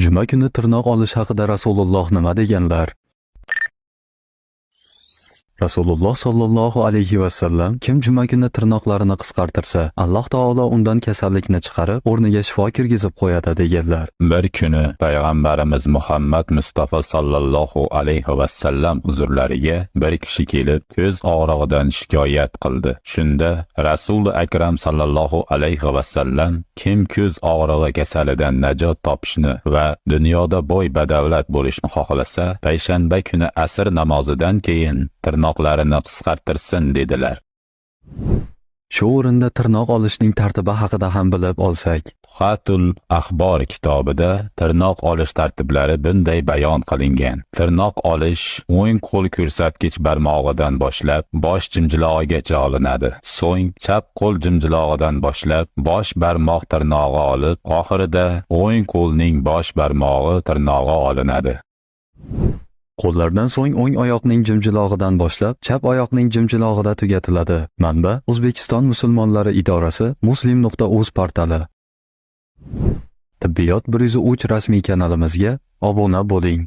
Juma kuni tirnoq olish haqida Rasululloh nima deganlar? Rasululloh sallallohu alayhi va sallam kim juma kuni tirnoqlarini qisqartirsa, Alloh taolo undan kasallikni chiqarib, o'rniga shifo kirgizib qo'yadi deganlar. Bir kuni payg'ambarimiz Muhammad Mustafa sallallohu alayhi va sallam huzurlariga bir kishi kelib, ko'z og'rig'idan shikoyat qildi. Shunda Rasul akram sallallohu alayhi va sallam kim ko'z og'rig'i kasalidan najot topishni va dunyoda boy badavlat bo'lishni xohlasa, payshanba kuni asr namozidan keyin tirnoqlarini qisqartirsin dedilar. Shu o'rinda tirnoq olishning tartibi haqida ham bilib olsak. Xatul Axbor kitobida tirnoq olish tartiblari bunday bayon qilingan. Tirnoq olish o'ng qo'l ko'rsatkich barmog'idan boshlab bosh jimjilog'igacha olinadi. So'ng chap qo'l jimjilog'idan boshlab bosh barmoq tirnog'i olib, oxirida o'ng qo'lning bosh barmog'i tirnog'i olinadi. Qo'llardan so'ng o'ng oyoqning jimjilog'idan boshlab chap oyoqning jimjilog'ida tugatiladi. Manba: O'zbekiston musulmonlari idorasi, muslim.uz portali. Tibbiyot 103 rasmiy kanalimizga obuna bo'ling.